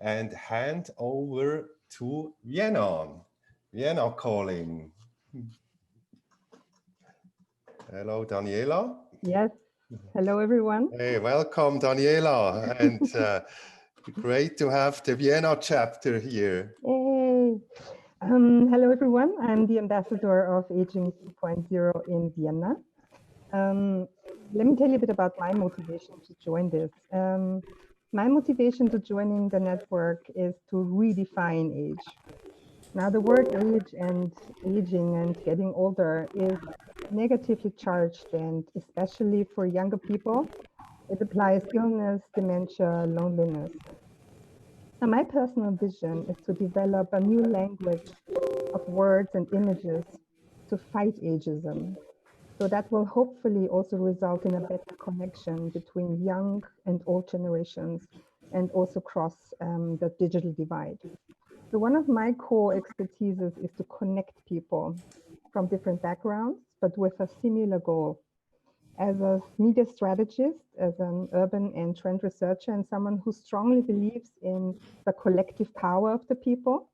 and hand over to Vienna. Vienna calling. Hello, Daniela. Yes. Hello, everyone. Hey, welcome, Daniela. And great to have the Vienna chapter here. Yay. Hello, everyone. I'm the ambassador of Aging 2.0 in Vienna. Let me tell you a bit about my motivation to join this. My motivation to joining the network is to redefine age. Now, the word age and aging and getting older is negatively charged, and especially for younger people, it applies illness, dementia, loneliness. Now, my personal vision is to develop a new language of words and images to fight ageism. So that will hopefully also result in a better connection between young and old generations and also cross the digital divide. So one of my core expertises is to connect people from different backgrounds, but with a similar goal. As a media strategist, as an urban and trend researcher, and someone who strongly believes in the collective power of the people,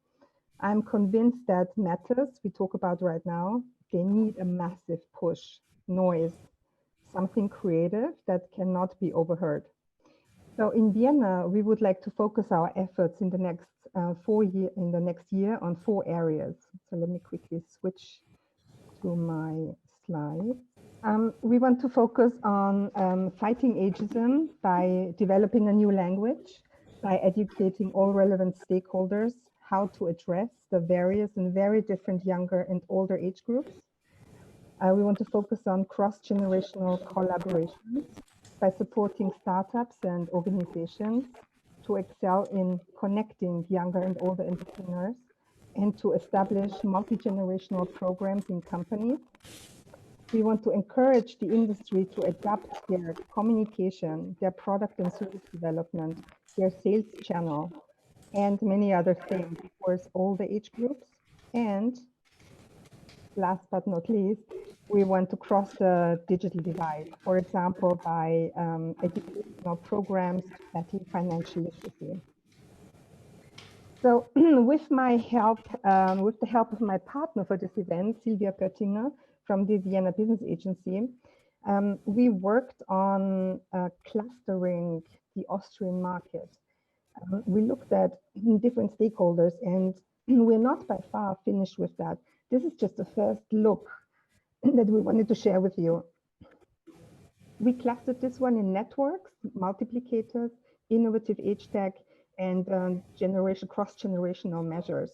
I'm convinced that matters we talk about right now, they need a massive push, noise, something creative that cannot be overheard. So in Vienna, we would like to focus our efforts in the next year on 4 areas. So let me quickly switch to my slides. We want to focus on fighting ageism by developing a new language, by educating all relevant stakeholders how to address the various and very different younger and older age groups. We want to focus on cross-generational collaborations by supporting startups and organizations to excel in connecting younger and older entrepreneurs and to establish multi-generational programs in companies. We want to encourage the industry to adapt their communication, their product and service development, their sales channel, and many other things towards all the age groups. And last but not least, we want to cross the digital divide, for example, by educational programs to battle financial literacy. So with my help, with the help of my partner for this event, Silvia Pöttinger from the Vienna Business Agency, we worked on clustering the Austrian market. We looked at different stakeholders, and we're not by far finished with that. This is just a first look that we wanted to share with you. We clustered this one in networks, multiplicators, innovative age tech, and cross-generational measures.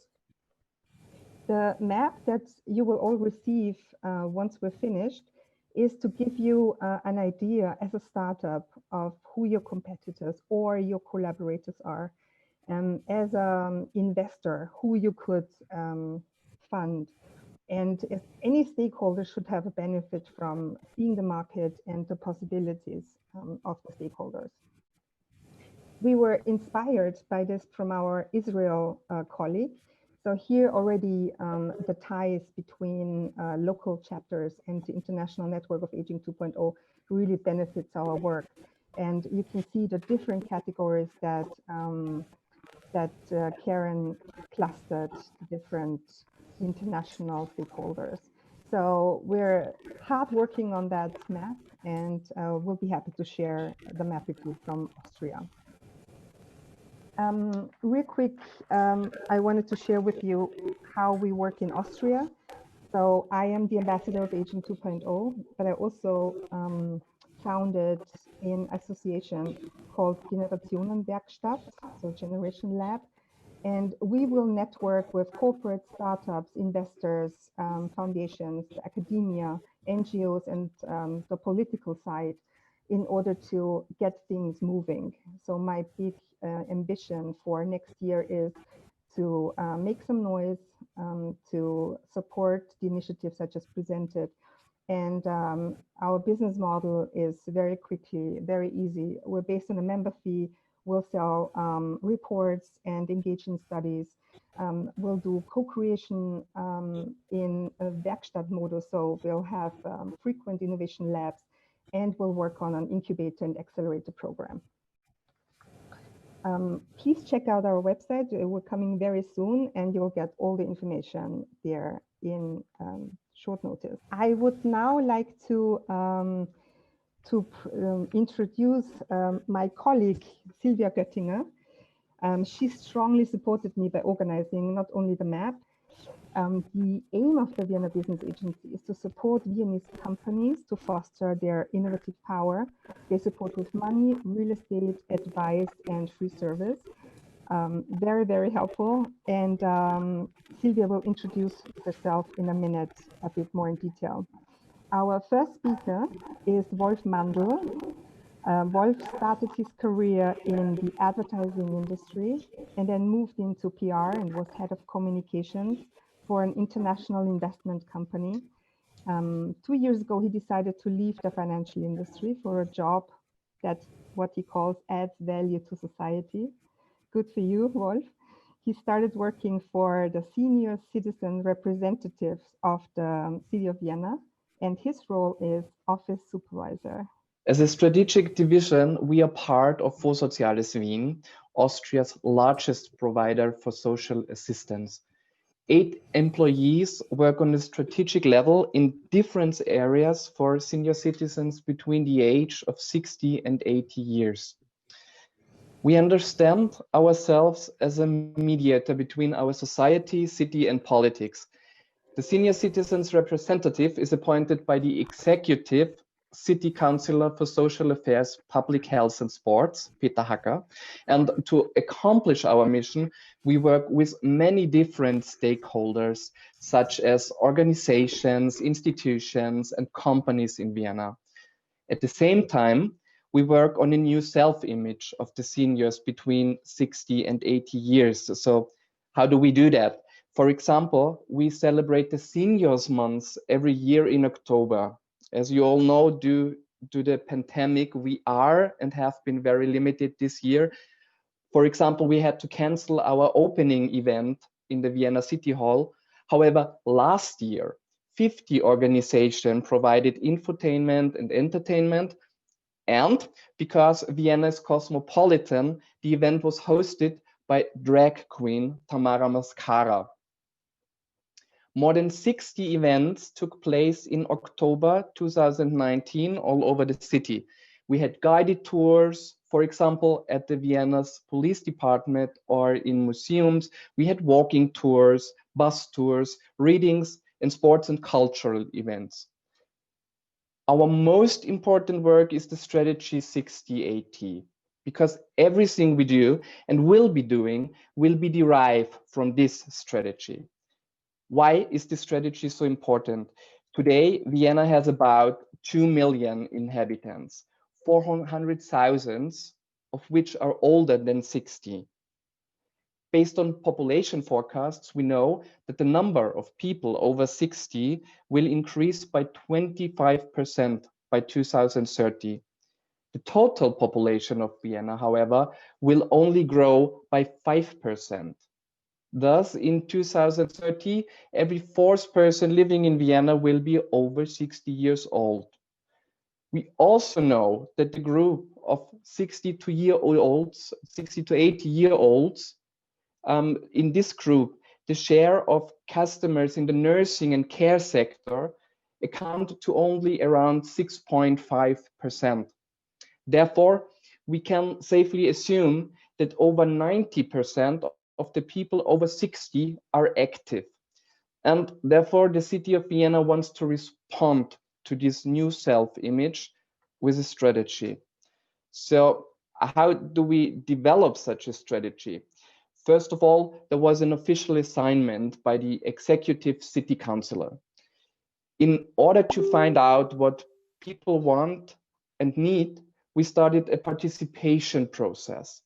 The map that you will all receive once we're finished is to give you an idea as a startup of who your competitors or your collaborators are, as an investor, who you could fund. And if any stakeholder should have a benefit from seeing the market and the possibilities of the stakeholders. We were inspired by this from our Israel colleague. So here already the ties between local chapters and the International Network of Aging 2.0 really benefits our work. And you can see the different categories that, Karen clustered, different international stakeholders. So we're hard working on that map, and we'll be happy to share the map with you from Austria. Real quick, I wanted to share with you how we work in Austria. So I am the ambassador of Aging 2.0, but I also founded an association called Generationenwerkstatt, so Generation Lab. And we will network with corporate startups, investors, foundations, academia, NGOs, and the political side in order to get things moving. So my big ambition for next year is to make some noise, to support the initiatives I just presented. And our business model is very easy. We're based on a member fee. We'll sell reports and engage in studies. We'll do co-creation in a Werkstatt modus, so we'll have frequent innovation labs, and we'll work on an incubator and accelerator program. Please check out our website. We're coming very soon, and you'll get all the information there in short notice. I would now like to introduce my colleague, Sylvia Göttinger. She strongly supported me by organizing not only the map. The aim of the Vienna Business Agency is to support Viennese companies to foster their innovative power. They support with money, real estate, advice, and free service. Very, very helpful. And Sylvia will introduce herself in a minute a bit more in detail. Our first speaker is Wolf Mandl. Wolf started his career in the advertising industry and then moved into PR and was head of communications for an international investment company. 2 years ago, he decided to leave the financial industry for a job that what he calls adds value to society. Good for you, Wolf. He started working for the senior citizen representatives of the city of Vienna, and his role is office supervisor. As a strategic division, we are part of For Soziales Wien, Austria's largest provider for social assistance. 8 employees work on a strategic level in different areas for senior citizens between the age of 60 and 80 years. We understand ourselves as a mediator between our society, city, and politics. The senior citizens representative is appointed by the executive City Councillor for Social Affairs, Public Health and Sports, Peter Hacker. And to accomplish our mission, we work with many different stakeholders, such as organizations, institutions, and companies in Vienna. At the same time, we work on a new self-image of the seniors between 60 and 80 years. So how do we do that? For example, we celebrate the Seniors Month every year in October. As you all know, due to the pandemic, we are and have been very limited this year. For example, we had to cancel our opening event in the Vienna City Hall. However, last year, 50 organizations provided infotainment and entertainment. And because Vienna is cosmopolitan, the event was hosted by drag queen Tamara Mascara. More than 60 events took place in October 2019 all over the city. We had guided tours, for example, at the Vienna's police department or in museums. We had walking tours, bus tours, readings, and sports and cultural events. Our most important work is the strategy 6080, because everything we do and will be doing will be derived from this strategy. Why is this strategy so important? Today, Vienna has about 2 million inhabitants, 400,000 of which are older than 60. Based on population forecasts, we know that the number of people over 60 will increase by 25% by 2030. The total population of Vienna, however, will only grow by 5%. Thus, in 2030, every 4th person living in Vienna will be over 60 years old. We also know that the group of 60 to 80-year-olds, in this group, the share of customers in the nursing and care sector account to only around 6.5%. Therefore, we can safely assume that over 90% of the people over 60 are active. And therefore, the city of Vienna wants to respond to this new self-image with a strategy. So how do we develop such a strategy? First of all, there was an official assignment by the executive city councillor. In order to find out what people want and need, we started a participation process.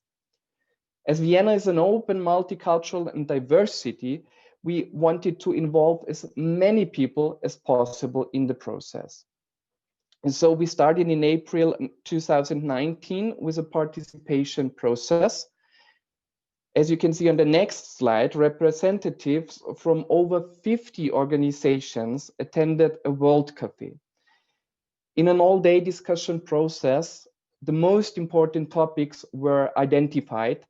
As Vienna is an open, multicultural, and diverse city, we wanted to involve as many people as possible in the process. And so we started in April 2019 with a participation process. As you can see on the next slide, representatives from over 50 organizations attended a World Café. In an all-day discussion process, the most important topics were identified,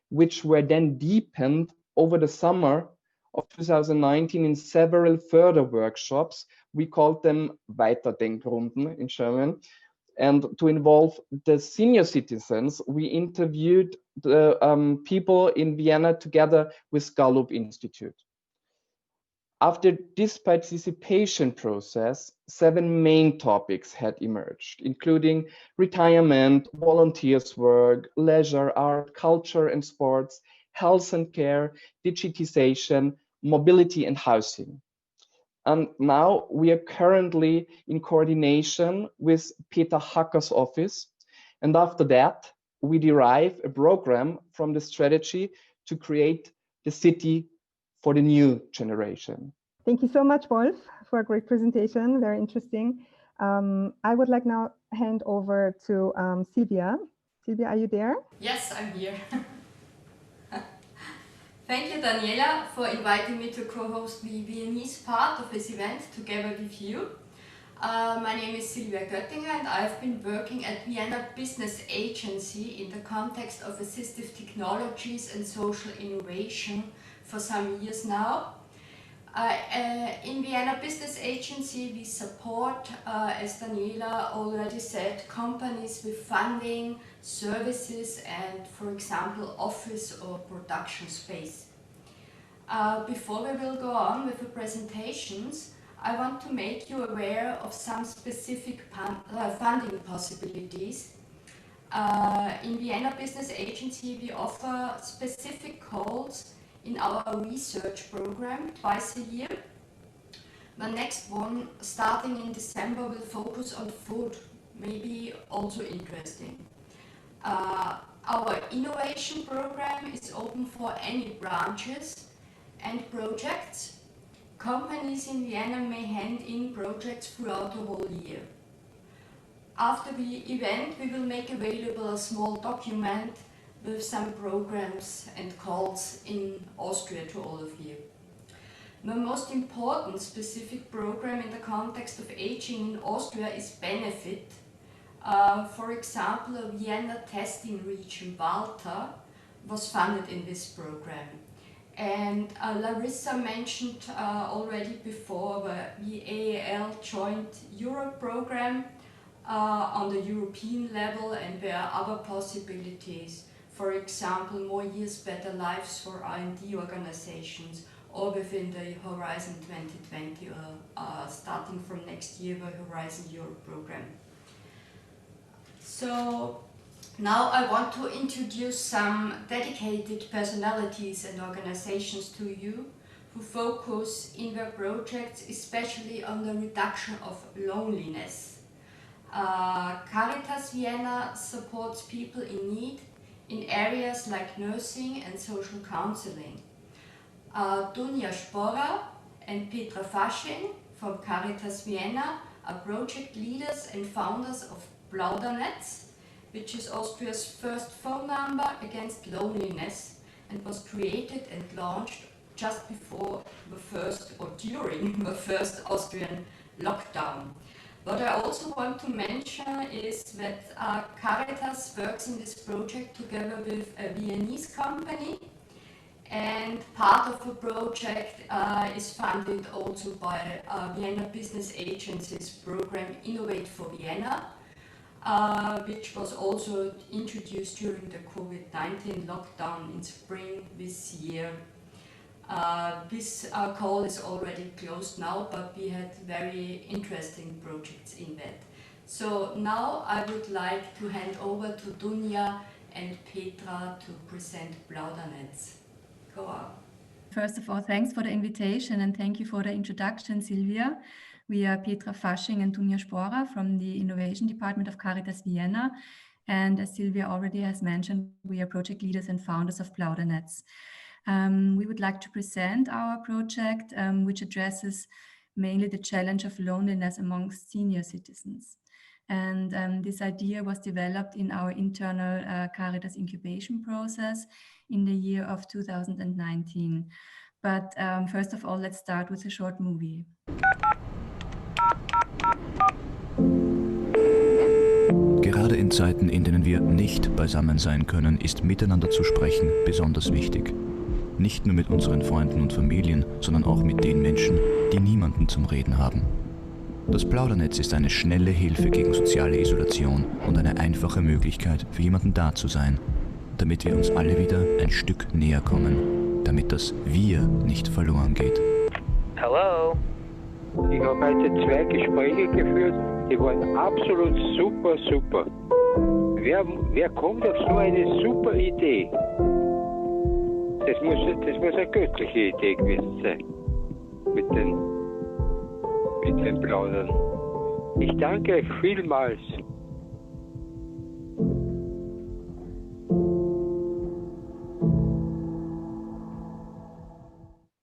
which were then deepened over the summer of 2019 in several further workshops. We called them Weiterdenkrunden in German. And to involve the senior citizens, we interviewed the people in Vienna together with Gallup Institute. After this participation process, 7 main topics had emerged, including retirement, volunteers work, leisure, art, culture and sports, health and care, digitization, mobility and housing. And now we are currently in coordination with Peter Hacker's office. And after that, we derive a program from the strategy to create the city for the new generation. Thank you so much, Wolf, for a great presentation. Very interesting. I would like now hand over to Silvia. Silvia, are you there? Yes, I'm here. Thank you, Daniela, for inviting me to co-host the Viennese part of this event together with you. My name is Silvia Göttinger and I've been working at Vienna Business Agency in the context of assistive technologies and social innovation for some years now. In Vienna Business Agency, we support, as Daniela already said, companies with funding, services and, for example, office or production space. Before we will go on with the presentations, I want to make you aware of some specific funding possibilities. In Vienna Business Agency, we offer specific calls in our research program twice a year. The next one, starting in December, will focus on food, maybe also interesting. Our innovation program is open for any branches and projects. Companies in Vienna may hand in projects throughout the whole year. After the event, we will make available a small document with some programs and calls in Austria to all of you. The most important specific program in the context of aging in Austria is Benefit. For example, a Vienna testing region, Walter, was funded in this program. And Larissa mentioned already before the AAL Joint Europe program on the European level, and there are other possibilities. For example, more years, better lives for R&D organizations, or within the Horizon 2020, or starting from next year, the Horizon Europe program. So now I want to introduce some dedicated personalities and organizations to you who focus in their projects especially on the reduction of loneliness. Caritas Vienna supports people in need in areas like nursing and social counseling. Dunja Sporra and Petra Fasching from Caritas Vienna are project leaders and founders of Plaudernetz, which is Austria's first phone number against loneliness and was created and launched just before the first or during the first Austrian lockdown. What I also want to mention is that Caritas works in this project together with a Viennese company, and part of the project is funded also by Vienna Business Agency's program Innovate for Vienna, which was also introduced during the COVID-19 lockdown in spring this year. This call is already closed now, but we had very interesting projects in that. So now I would like to hand over to Dunja and Petra to present Plaudernetz. Go on. First of all, thanks for the invitation and thank you for the introduction, Silvia. We are Petra Fasching and Dunja Sporra from the Innovation Department of Caritas Vienna. And as Silvia already has mentioned, we are project leaders and founders of Plaudernetz. We would like to present our project, which addresses mainly the challenge of loneliness amongst senior citizens. And this idea was developed in our internal Caritas incubation process in the year of 2019. But first of all, let's start with a short movie. Gerade in In Zeiten, in denen wir nicht beisammen sein können, ist miteinander zu sprechen besonders wichtig. Nicht nur mit unseren Freunden und Familien, sondern auch mit den Menschen, die niemanden zum Reden haben. Das Plaudernetz ist eine schnelle Hilfe gegen soziale Isolation und eine einfache Möglichkeit, für jemanden da zu sein, damit wir uns alle wieder ein Stück näher kommen, damit das Wir nicht verloren geht. Hello. Ich habe heute 2 Gespräche geführt, die waren absolut super. Wer kommt auf so eine super Idee? Das muss eine göttliche Idee gewesen sein. Mit den Plaudern. Ich danke euch vielmals.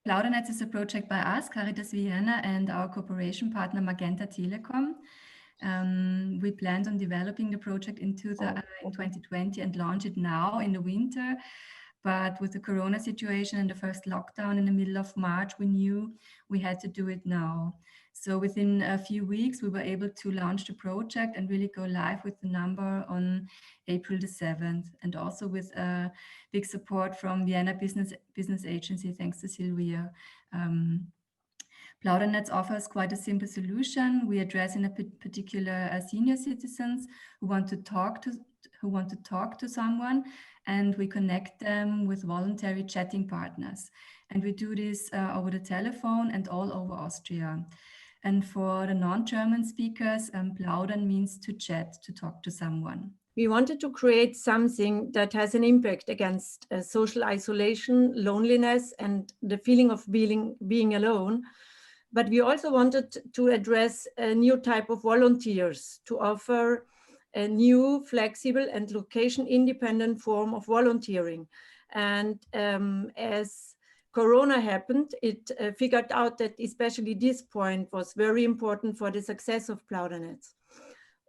Plaudernetz is a project by us, Caritas Vienna, and our cooperation partner Magenta Telekom. We planned on developing the project in 2020 and launch it now in the winter. But with the Corona situation and the first lockdown in the middle of March, we knew we had to do it now. So within a few weeks, we were able to launch the project and really go live with the number on April the 7th, and also with big support from Vienna Business Agency, thanks to Silvia. Plaudernetz offers quite a simple solution. We address in a particular senior citizens who want to talk to someone, and we connect them with voluntary chatting partners. And we do this over the telephone and all over Austria. And for the non-German speakers, plaudern means to chat, to talk to someone. We wanted to create something that has an impact against social isolation, loneliness, and the feeling of being alone. But we also wanted to address a new type of volunteers, to offer a new, flexible, and location-independent form of volunteering. And as Corona happened, it figured out that especially this point was very important for the success of Plaudernetz.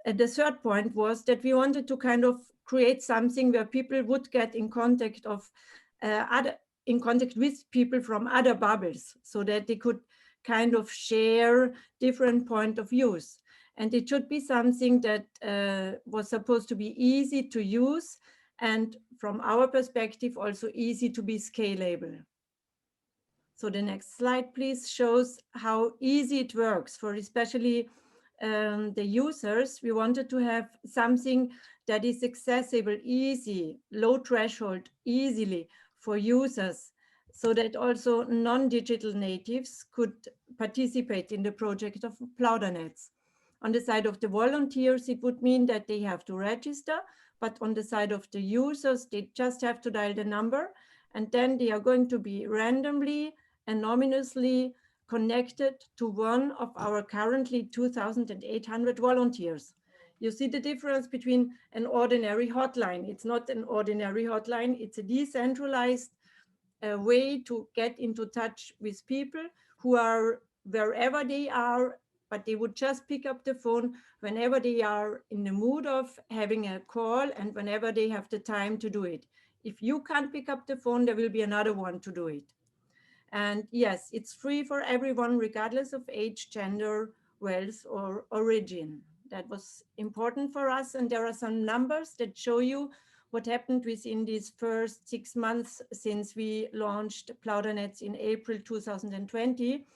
The third point was that we wanted to kind of create something where people would get in contact with people from other bubbles, so that they could kind of share different point of views. And it should be something that was supposed to be easy to use, and from our perspective, also easy to be scalable. So the next slide, please, shows how easy it works for especially the users. We wanted to have something that is accessible, easy, low threshold, easily for users, so that also non-digital natives could participate in the project of Plaudernetz. On the side of the volunteers, it would mean that they have to register, but on the side of the users, they just have to dial the number, and then they are going to be randomly, anonymously connected to one of our currently 2,800 volunteers. You see the difference between an ordinary hotline. It's not an ordinary hotline, it's a decentralized way to get into touch with people who are wherever they are, but they would just pick up the phone whenever they are in the mood of having a call and whenever they have the time to do it. If you can't pick up the phone, there will be another one to do it. And yes, it's free for everyone, regardless of age, gender, wealth, or origin. That was important for us. And there are some numbers that show you what happened within these first 6 months since we launched Plaudernetz in April 2020.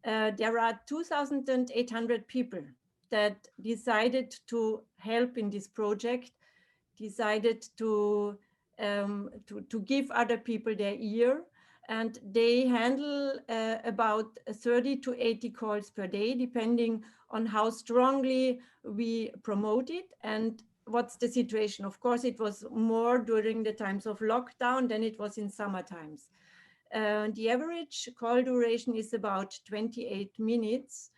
There are 2,800 people that decided to help in this project, decided to give other people their ear, and they handle about 30 to 80 calls per day, depending on how strongly we promote it and what's the situation. Of course, it was more during the times of lockdown than it was in summer times. The average call duration is about 28 minutes.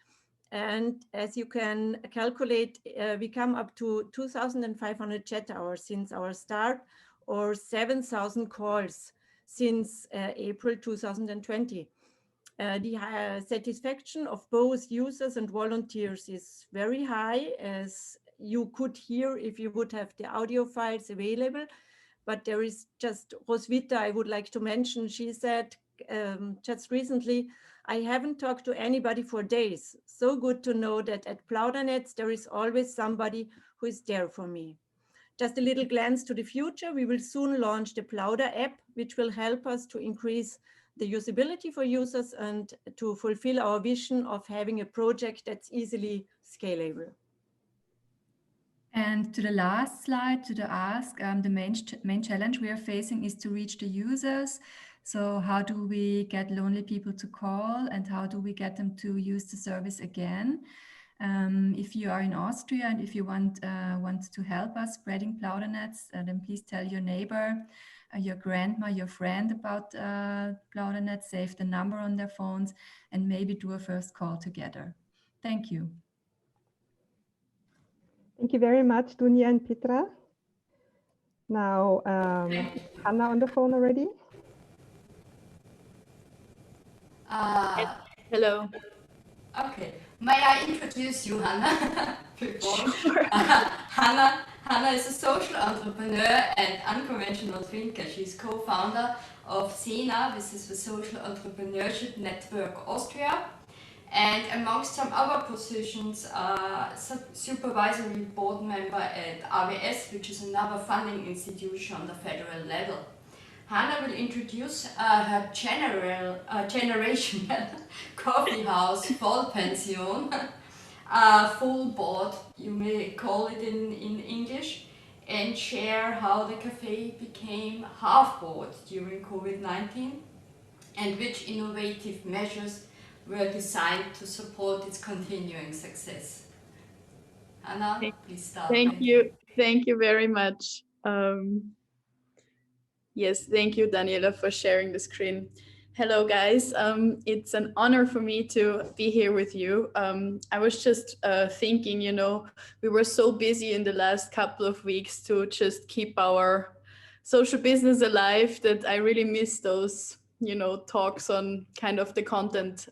And as you can calculate, we come up to 2,500 chat hours since our start, or 7,000 calls since April 2020. The satisfaction of both users and volunteers is very high, as you could hear if you would have the audio files available. But there is just Roswitha, I would like to mention. She said just recently, I haven't talked to anybody for days. So good to know that at Plaudernetz, there is always somebody who is there for me. Just a little glance to the future. We will soon launch the Plauder app, which will help us to increase the usability for users and to fulfill our vision of having a project that's easily scalable. And to the last slide, to the ask, the main challenge we are facing is to reach the users. So how do we get lonely people to call, and how do we get them to use the service again? If you are in Austria and if you want to help us spreading Plaudernetz, then please tell your neighbor, your grandma, your friend about Plaudernetz, save the number on their phones, and maybe do a first call together. Thank you. Thank you very much, Dunja and Petra. Now, Hannah on the phone already? Hello. Okay. May I introduce you, Hannah? Sure. Hannah is a social entrepreneur and unconventional thinker. She's co-founder of SENA, this is the Social Entrepreneurship Network Austria. And amongst some other positions, supervisory board member at AWS, which is another funding institution on the federal level. Hannah will introduce her generational coffee house, Vollpension, full board, you may call it in English, and share how the cafe became half-board during COVID-19 and which innovative measures were designed to support its continuing success. Hannah, please start. Thank you very much. Yes, thank you, Daniela, for sharing the screen. Hello, guys. It's an honor for me to be here with you. I was just thinking, you know, we were so busy in the last couple of weeks to just keep our social business alive that I really miss those, you know, talks on kind of the content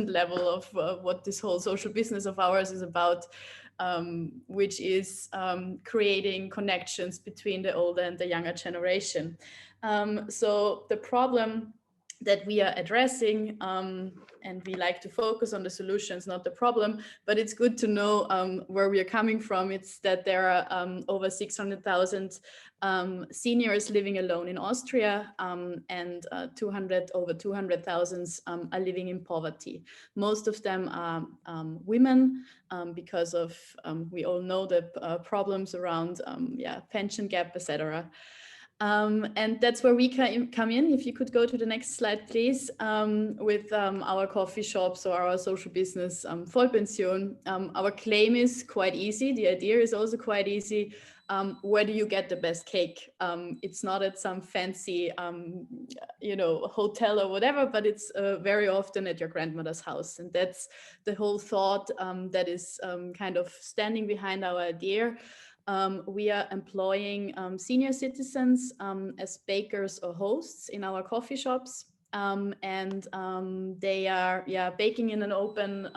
level of what this whole social business of ours is about. Which is creating connections between the older and the younger generation. So the problem that we are addressing, and we like to focus on the solutions, not the problem, but it's good to know where we are coming from. It's that there are over 600,000 seniors living alone in Austria, and over 200,000 are living in poverty. Most of them are women, because of, we all know the problems around pension gap, etc. And that's where we come in. If you could go to the next slide, please, with our coffee shops or our social business, Vollpension. Our claim is quite easy. The idea is also quite easy. Where do you get the best cake? It's not at some fancy, you know, hotel or whatever, but it's very often at your grandmother's house. And that's the whole thought that is kind of standing behind our idea. We are employing senior citizens as bakers or hosts in our coffee shops. And they are baking in an open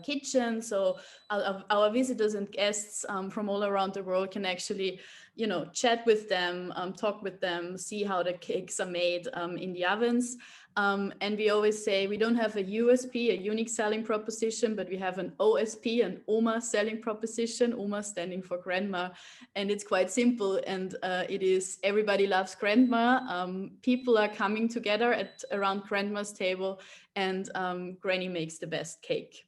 kitchen, so our visitors and guests from all around the world can actually, you know, chat with them, talk with them, see how the cakes are made in the ovens. And we always say we don't have a USP, a unique selling proposition, but we have an OSP, an OMA selling proposition, OMA standing for grandma. And it's quite simple, and it is everybody loves grandma. People are coming together around grandma's table, and Granny makes the best cake.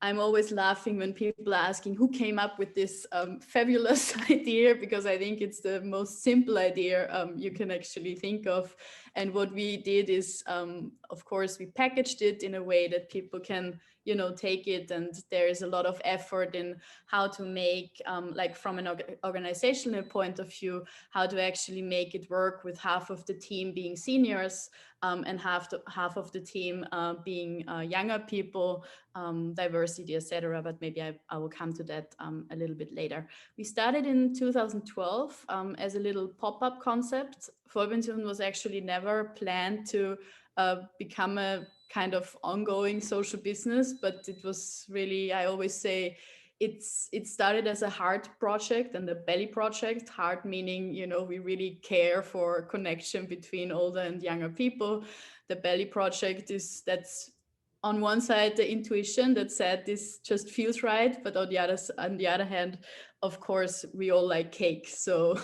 I'm always laughing when people are asking who came up with this fabulous idea, because I think it's the most simple idea you can actually think of. And what we did is, of course, we packaged it in a way that people can, you know, take it. And there is a lot of effort in how to make, like from an organizational point of view, how to actually make it work with half of the team being seniors, and half of the team being younger people, diversity, etc. But maybe I will come to that a little bit later. We started in 2012 as a little pop-up concept. Vollpension was actually never planned to become a kind of ongoing social business, but it was really, I always say, it started as a heart project and a belly project. Heart meaning, you know, we really care for connection between older and younger people. The belly project that's on one side, the intuition that said this just feels right, but on the other hand, of course, we all like cake, so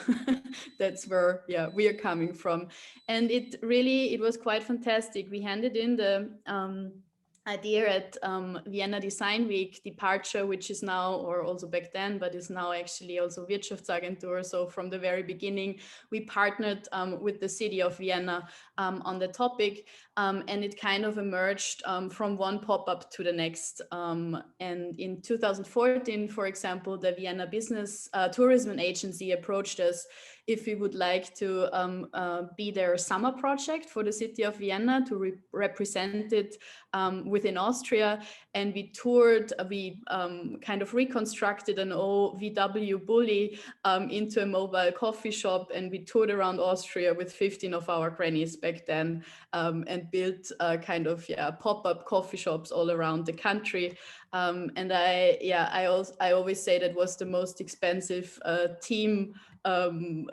that's where we are coming from. And it was quite fantastic. We handed in the idea at Vienna Design Week Departure, which is now, or also back then, but is now actually also Wirtschaftsagentur. So from the very beginning, we partnered with the city of Vienna on the topic, and it kind of emerged from one pop-up to the next. And in 2014, for example, the Vienna Business Tourism Agency approached us if we would like to be their summer project for the city of Vienna, to represent it within Austria. And we toured, we kind of reconstructed an old VW bully into a mobile coffee shop, and we toured around Austria with 15 of our grannies back then, and built kind of pop-up coffee shops all around the country. And I always say that was the most expensive team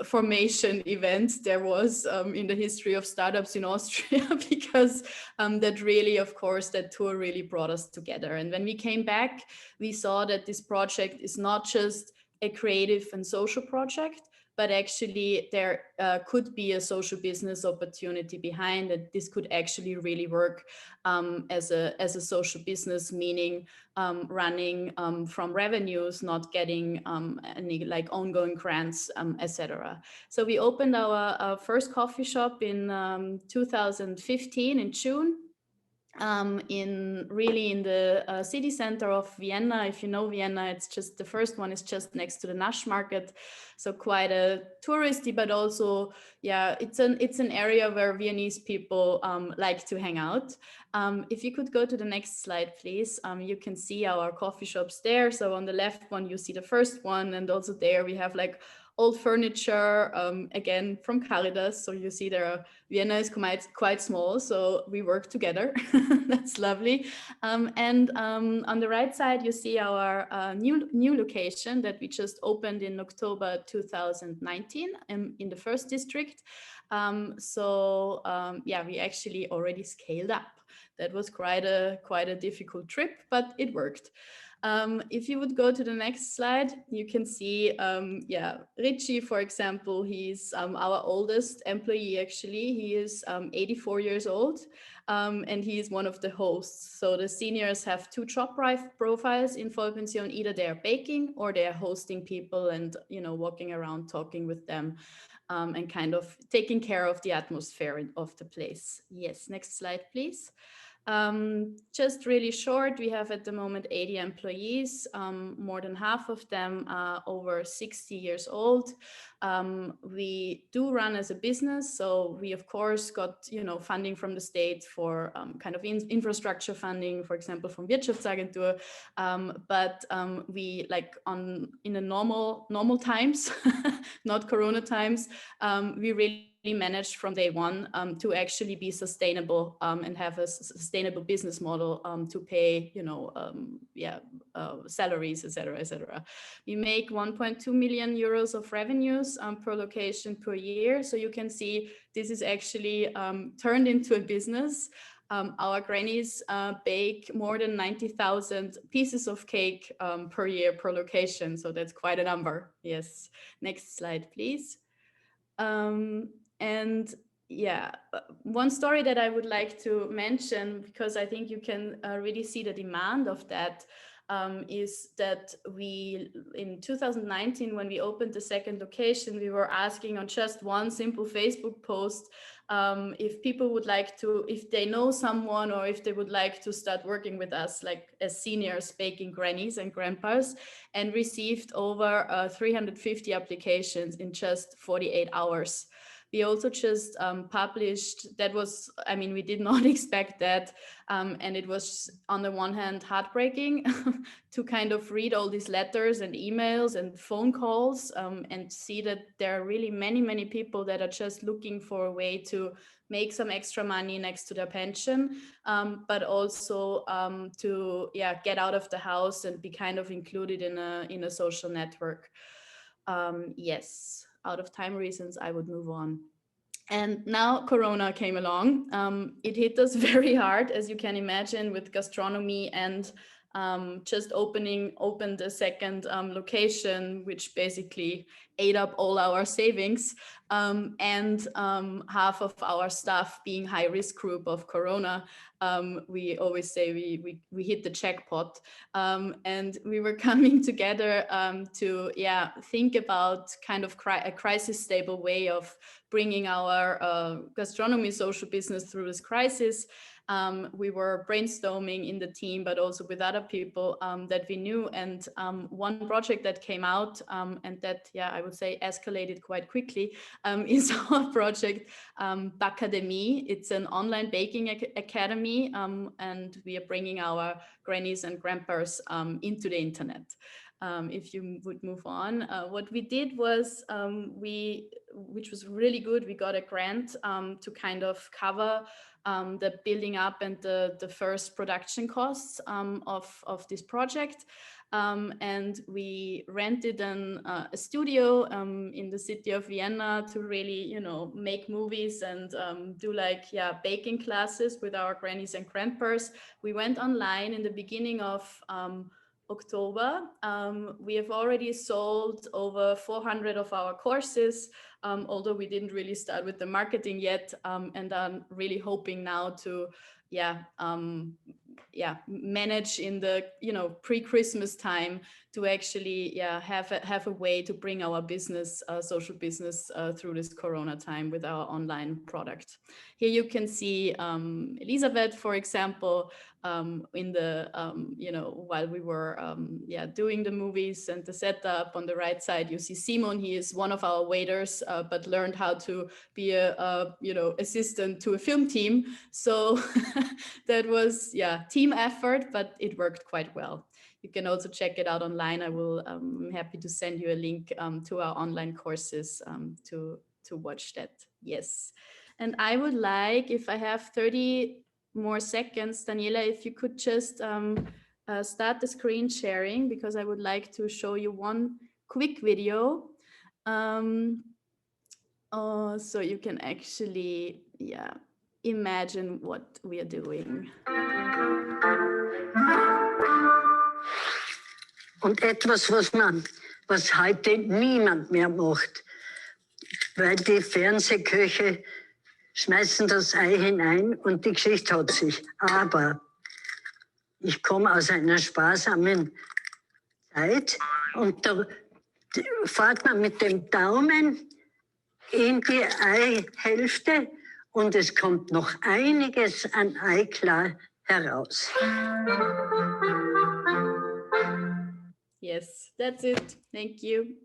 formation event there was in the history of startups in Austria, because that really, of course, that tour really brought us together. And when we came back, we saw that this project is not just a creative and social project, but actually there could be a social business opportunity behind it. This could actually really work as a social business, meaning running from revenues, not getting any like ongoing grants, etc. So we opened our first coffee shop in 2015 in June. In the city center of Vienna. If you know Vienna, it's just the first one is just next to the Nash market, so quite a touristy, but also it's an area where Viennese people like to hang out. If you could go to the next slide, please. You can see our coffee shops there. So on the left one, you see the first one, and also there we have like old furniture, again from Caritas. So you see Vienna is quite small, so we work together. That's lovely. And on the right side, you see our new location that we just opened in October 2019 in the first district. We actually already scaled up. That was quite a difficult trip, but it worked. If you would go to the next slide, you can see, Richie, for example, he's our oldest employee, actually. He is 84 years old, and he is one of the hosts. So the seniors have two job profiles in Vollpension. Either they're baking or they're hosting people and, walking around, talking with them, and kind of taking care of the atmosphere of the place. Yes, next slide, please. Just really short, we have at the moment 80 employees, more than half of them are over 60 years old. We do run as a business, so we of course got funding from the state for kind of infrastructure funding, for example from Wirtschaftsagentur, but we in the normal times, not Corona times, we really managed from day one to actually be sustainable and have a sustainable business model to pay, salaries, etc. We make 1.2 million euros of revenues per location per year. So you can see this is actually turned into a business. Our grannies bake more than 90,000 pieces of cake per year per location. So that's quite a number. Yes. Next slide, please. And one story that I would like to mention, because I think you can really see the demand of that, is that we, in 2019, when we opened the second location, we were asking on just one simple Facebook post if people would like to, if they know someone or if they would like to start working with us, like as seniors baking grannies and grandpas, and received over 350 applications in just 48 hours. We also just published, that was, we did not expect that. And it was on the one hand heartbreaking to kind of read all these letters and emails and phone calls and see that there are really many people that are just looking for a way to make some extra money next to their pension, but also to get out of the house and be kind of included in a social network. Yes. Out of time reasons, I would move on. And now Corona came along. It hit us very hard, as you can imagine, with gastronomy and just opened a second location, which basically ate up all our savings, and half of our staff being high risk group of Corona. We always say we hit the jackpot, and we were coming together to think about kind of a crisis stable way of bringing our gastronomy social business through this crisis. We were brainstorming in the team, but also with other people that we knew. And one project that came out and that, I would say escalated quite quickly is our project Bacademy. It's an online baking academy, and we are bringing our grannies and grandpas into the internet. If you would move on, what we did was which was really good, we got a grant to kind of cover the building up and the first production costs of this project. And we rented a studio in the city of Vienna to really, make movies and do baking classes with our grannies and grandpas. We went online in the beginning of October. We have already sold over 400 of our courses, although we didn't really start with the marketing yet, and I'm really hoping now to manage in the pre-Christmas time to actually have a way to bring our business, social business, through this Corona time with our online product. Here you can see Elisabeth, for example, in the while we were doing the movies and the setup. On the right side you see Simon. He is one of our waiters, but learned how to be a assistant to a film team. So that was team effort, but it worked quite well. You can also check it out online. I'm happy to send you a link to our online courses to watch that. Yes. And I would like, if I have 30 more seconds, Daniela, if you could just start the screen sharing, because I would like to show you one quick video. So you can actually, imagine what we are doing. Und etwas, was heute niemand mehr macht, weil die Fernsehköche schmeißen das Ei hinein und die Geschichte hat sich. Aber ich komme aus einer sparsamen Zeit und da fährt man mit dem Daumen in die Eihälfte und es kommt noch einiges an Eiklar heraus. Yes, that's it. Thank you.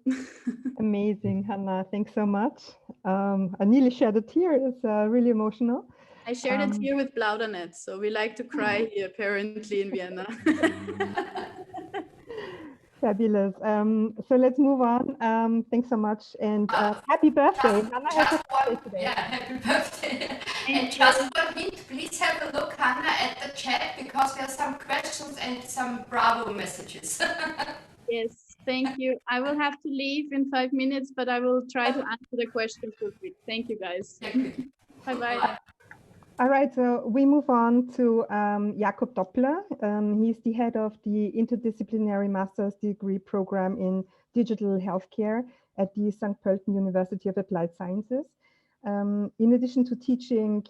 Amazing, Hannah. Thanks so much. I nearly shed a tear. It's really emotional. I shared a tear with Plaudernetz, so we like to cry here, apparently, in Vienna. Fabulous. So let's move on. Thanks so much, and happy birthday. Hannah has a birthday today. Yeah, happy birthday. And just one hint, please have a look, Hannah, at the chat, because there are some questions and some bravo messages. Yes, thank you. I will have to leave in 5 minutes, but I will try to answer the question quickly. Thank you, guys. Bye-bye. All right, so we move on to Jakob Doppler. He's the head of the interdisciplinary master's degree program in digital healthcare at the St. Pölten University of Applied Sciences. In addition to teaching,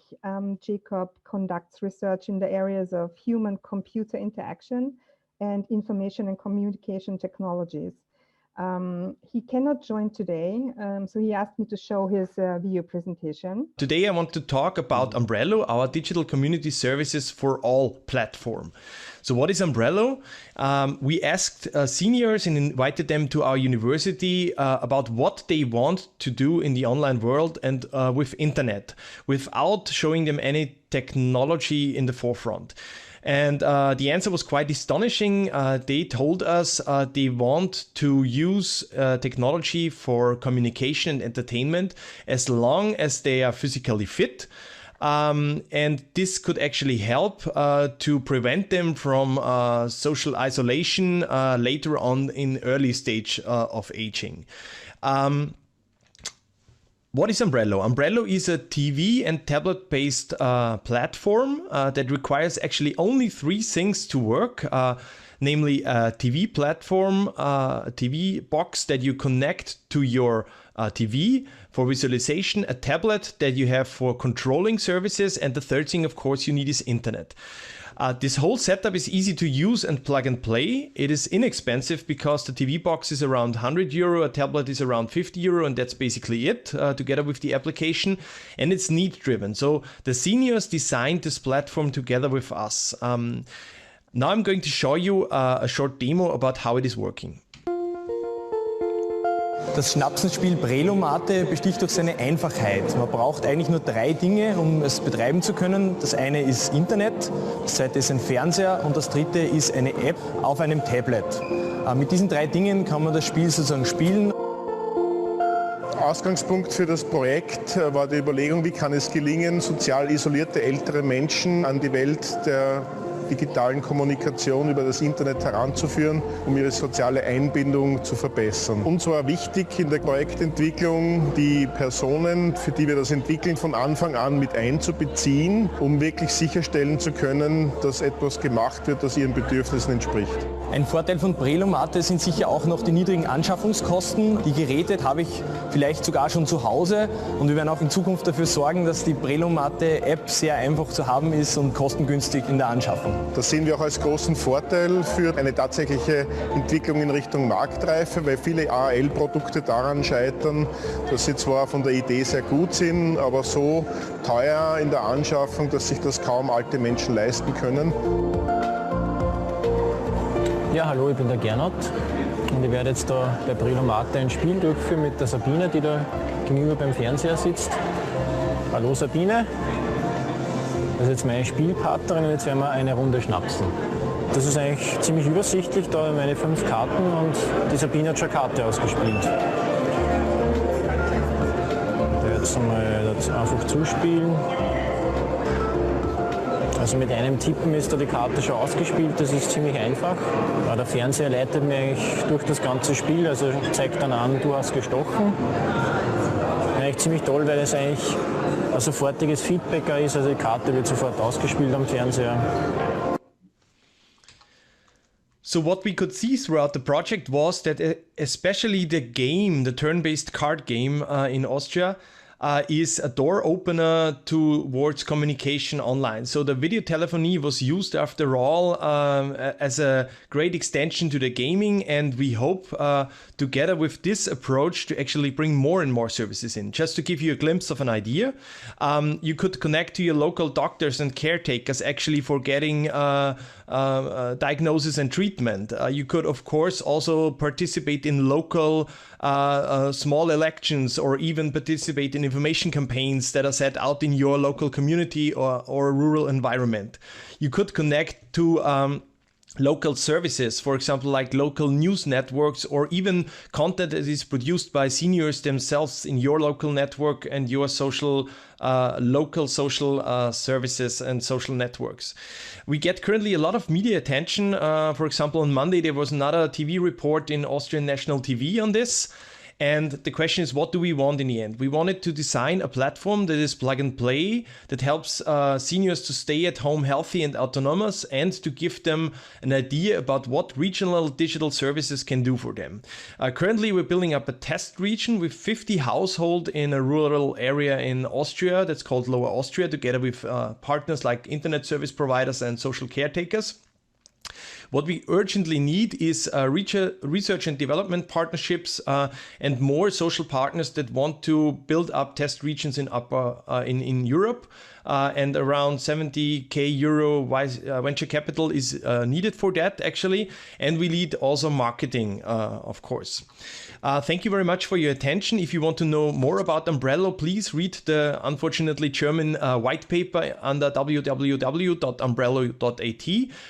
Jakob conducts research in the areas of human-computer interaction and information and communication technologies. He cannot join today, so he asked me to show his video presentation. Today I want to talk about Umbrello, our digital community services for all platform. So what is Umbrello? We asked seniors and invited them to our university about what they want to do in the online world and with internet, without showing them any technology in the forefront. And the answer was quite astonishing. They told us they want to use technology for communication and entertainment as long as they are physically fit. And this could actually help to prevent them from social isolation later on in early stage of aging. What is Umbrello? Umbrello is a TV and tablet-based platform that requires actually only 3 things to work, namely a TV platform, a TV box that you connect to your TV for visualization, a tablet that you have for controlling services, and the third thing, of course, you need is internet. This whole setup is easy to use and plug and play. It is inexpensive because the TV box is around 100 euro, a tablet is around 50 euro, and that's basically it, together with the application. And it's need driven. So the seniors designed this platform together with us. Now I'm going to show you a short demo about how it is working. Das Schnapsenspiel Prelomate besticht durch seine Einfachheit. Man braucht eigentlich nur 3 Dinge, um es betreiben zu können. Das eine ist Internet, das zweite ist ein Fernseher und das dritte ist eine App auf einem Tablet. Mit diesen 3 Dingen kann man das Spiel sozusagen spielen. Ausgangspunkt für das Projekt war die Überlegung, wie kann es gelingen, sozial isolierte ältere Menschen an die Welt der digitalen Kommunikation über das Internet heranzuführen, um ihre soziale Einbindung zu verbessern. Uns war wichtig in der Projektentwicklung, die Personen, für die wir das entwickeln, von Anfang an mit einzubeziehen, um wirklich sicherstellen zu können, dass etwas gemacht wird, das ihren Bedürfnissen entspricht. Ein Vorteil von Prelomate sind sicher auch noch die niedrigen Anschaffungskosten. Die Geräte habe ich vielleicht sogar schon zu Hause und wir werden auch in Zukunft dafür sorgen, dass die Prelomate-App sehr einfach zu haben ist und kostengünstig in der Anschaffung. Das sehen wir auch als großen Vorteil für eine tatsächliche Entwicklung in Richtung Marktreife, weil viele AAL-Produkte daran scheitern, dass sie zwar von der Idee sehr gut sind, aber so teuer in der Anschaffung, dass sich das kaum alte Menschen leisten können. Ja, hallo, ich bin der Gernot und ich werde jetzt da bei Prelomate ein Spiel durchführen mit der Sabine, die da gegenüber beim Fernseher sitzt. Hallo Sabine, das ist jetzt meine Spielpartnerin und jetzt werden wir eine Runde schnapsen. Das ist eigentlich ziemlich übersichtlich, da habe ich meine 5 Karten und die Sabine hat schon eine Karte ausgespielt. Jetzt einmal das einfach zuspielen. Also mit einem Tippen ist da die Karte schon ausgespielt, das ist ziemlich einfach. Ja, der Fernseher leitet mir eigentlich durch das ganze Spiel, also zeigt dann an, du hast gestochen. Eigentlich ziemlich toll, weil es eigentlich ein sofortiges Feedback ist, also die Karte wird sofort ausgespielt am Fernseher. So what we could see throughout the project was that especially the game, the turn-based card game in Austria, is a door opener towards communication online. So the video telephony was used after all as a great extension to the gaming, and we hope together with this approach to actually bring more and more services in. Just to give you a glimpse of an idea, you could connect to your local doctors and caretakers actually for getting diagnosis and treatment. You could of course also participate in local small elections or even participate in information campaigns that are set out in your local community or rural environment. You could connect to local services, for example, like local news networks or even content that is produced by seniors themselves in your local network and your social local social services and social networks. We get currently a lot of media attention. For example, on Monday there was another TV report in Austrian national TV on this. And the question is, what do we want in the end? We wanted to design a platform that is plug and play, that helps seniors to stay at home healthy and autonomous, and to give them an idea about what regional digital services can do for them. Currently, we're building up a test region with 50 households in a rural area in Austria that's called Lower Austria, together with partners like internet service providers and social caretakers. What we urgently need is research and development partnerships and more social partners that want to build up test regions in in Europe. And around 70k euro venture capital is needed for that actually. And we need also marketing, of course. Thank you very much for your attention. If you want to know more about Umbrello, please read the unfortunately German white paper under www.umbrello.at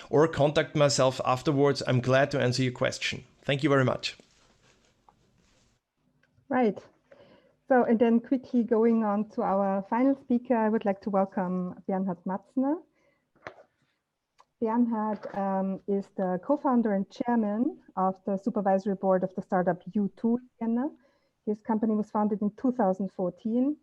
or contact myself afterwards. I'm glad to answer your question. Thank you very much. Right. So, and then quickly going on to our final speaker, I would like to welcome Bernhard Matzner. Bernhard is the co-founder and chairman of the supervisory board of the startup U2 Vienna. He His company was founded in 2014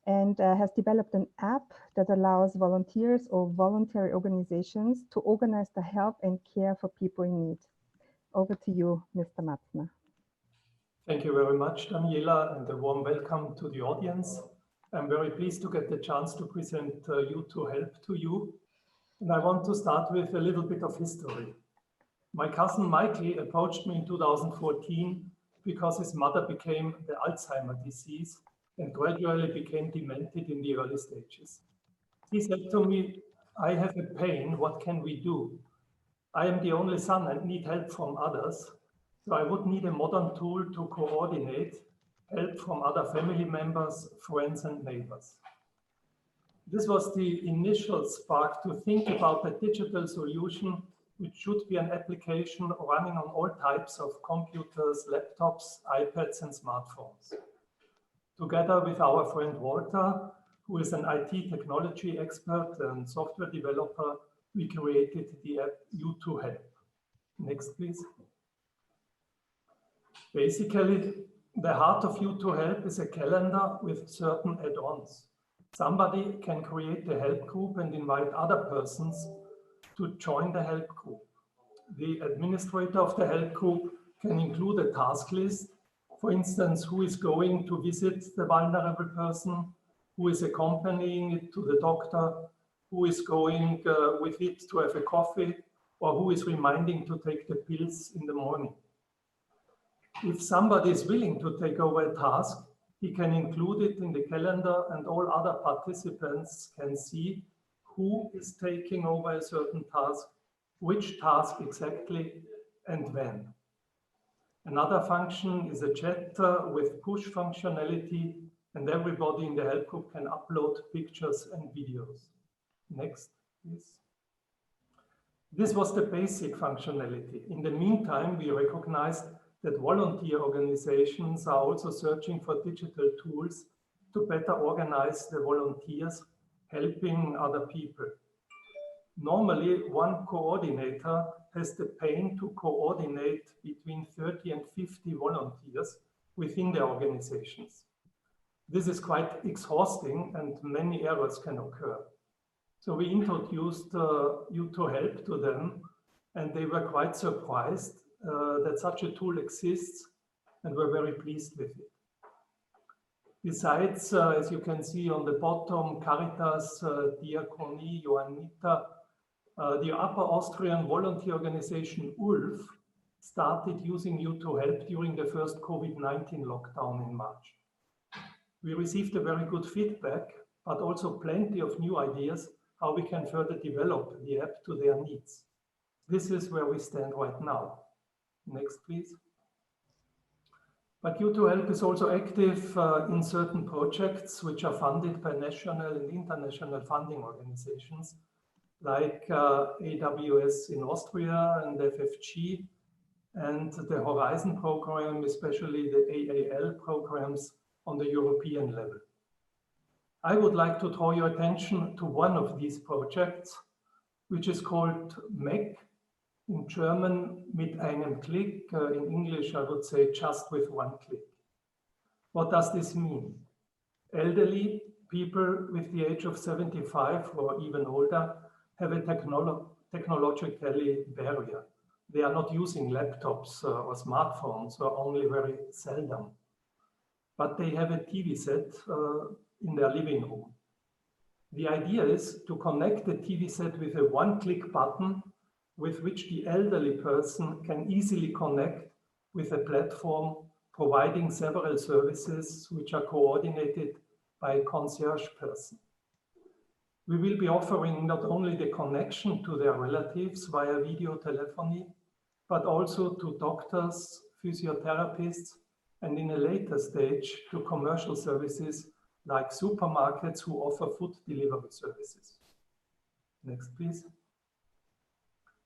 and has developed an app that allows volunteers or voluntary organizations to organize the help and care for people in need. Over to you, Mr. Matzner. Thank you very much, Daniela, and a warm welcome to the audience. I'm very pleased to get the chance to present U2Help to you. And I want to start with a little bit of history. My cousin Michael approached me in 2014 because his mother became the Alzheimer's disease and gradually became demented in the early stages. He said to me, "I have a pain, what can we do? I am the only son and need help from others, so I would need a modern tool to coordinate help from other family members, friends and neighbors." This was the initial spark to think about a digital solution which should be an application running on all types of computers, laptops, iPads and smartphones. Together with our friend Walter, who is an IT technology expert and software developer, we created the app U2Help. Next, please. Basically, the heart of U2Help is a calendar with certain add-ons. Somebody can create a help group and invite other persons to join the help group. The administrator of the help group can include a task list. For instance, who is going to visit the vulnerable person, who is accompanying it to the doctor, who is going with it to have a coffee, or who is reminding to take the pills in the morning. If somebody is willing to take over a task, he can include it in the calendar and all other participants can see who is taking over a certain task, which task exactly, and when. Another function is a chat with push functionality, and everybody in the help group can upload pictures and videos. Next, please. This was the basic functionality. In the meantime, we recognized that volunteer organizations are also searching for digital tools to better organize the volunteers helping other people. Normally, one coordinator has the pain to coordinate between 30 and 50 volunteers within the organizations. This is quite exhausting and many errors can occur. So we introduced U2Help to them and they were quite surprised that such a tool exists and were very pleased with it. Besides, as you can see on the bottom, Caritas, Diakonie, Johanniter, the Upper Austrian volunteer organization ULF started using U2Help during the first COVID-19 lockdown in March. We received a very good feedback, but also plenty of new ideas how we can further develop the app to their needs. This is where we stand right now. Next, please. But U2Help is also active in certain projects which are funded by national and international funding organizations like AWS in Austria and FFG and the Horizon program, especially the AAL programs on the European level. I would like to draw your attention to one of these projects, which is called MEC, in German mit einem Klick, in English I would say just with one click. What does this mean? Elderly people with the age of 75 or even older have a technologically barrier. They are not using laptops or smartphones or only very seldom, but they have a TV set in their living room. The idea is to connect the TV set with a one-click button with which the elderly person can easily connect with a platform providing several services which are coordinated by a concierge person. We will be offering not only the connection to their relatives via video telephony, but also to doctors, physiotherapists, and in a later stage to commercial services like supermarkets who offer food delivery services. Next, please.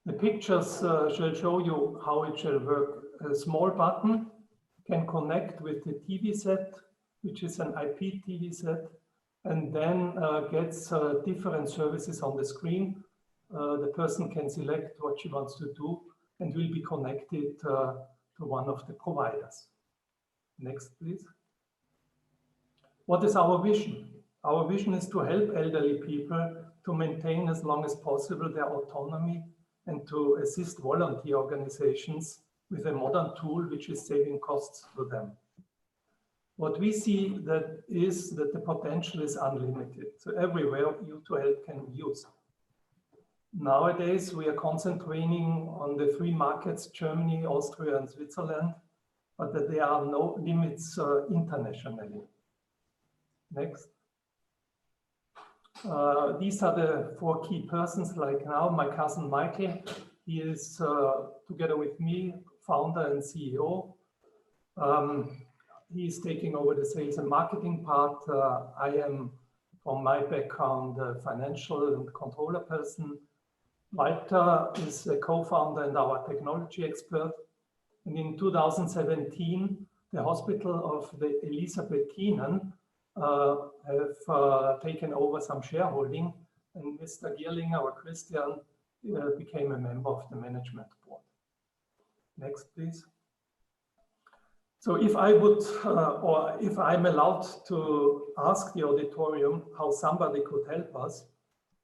The pictures shall show you how it shall work. A small button can connect with the TV set, which is an IP TV set, and then gets different services on the screen. The person can select what she wants to do and will be connected to one of the providers. Next, please. What is our vision? Our vision is to help elderly people to maintain as long as possible their autonomy and to assist volunteer organizations with a modern tool which is saving costs to them. What we see that is that the potential is unlimited. So everywhere U2Help can be used. Nowadays, we are concentrating on the 3 markets, Germany, Austria, and Switzerland, but that there are no limits internationally. Next. These are the 4 key persons. Like now, my cousin Michael, he is together with me, founder and CEO. He is taking over the sales and marketing part. I am, from my background, a financial and controller person. Walter is a co-founder and our technology expert. And in 2017, the hospital of the Elisabethinen have taken over some shareholding, and Mr. Gierlinger or Christian became a member of the management board. Next, please. So if I would, or if I'm allowed to ask the auditorium how somebody could help us,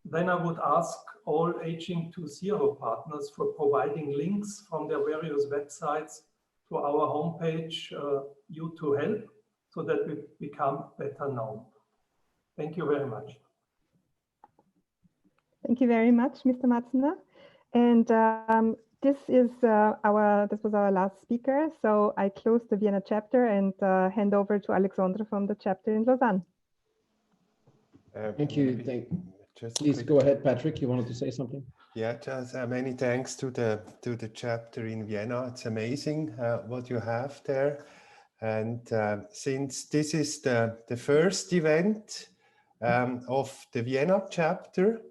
then I would ask all Aging 2.0 partners for providing links from their various websites to our homepage, U2Help, so that we become better known. Thank you very much. Thank you very much, Mr. Matzner. And this was our last speaker. So I close the Vienna chapter and hand over to Alexandre from the chapter in Lausanne. Thank you. Please go ahead, Patrick. You wanted to say something? Yeah, just many thanks to the chapter in Vienna. It's amazing what you have there. And since this is the first event of the Vienna chapter,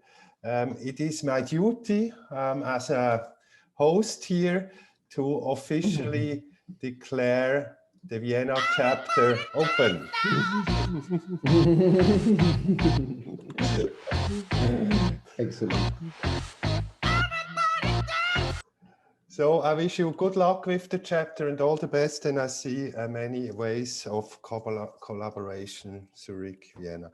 it is my duty as a host here to officially declare the Vienna chapter open. Excellent. So I wish you good luck with the chapter and all the best, and I see many ways of collaboration, Zurich, Vienna.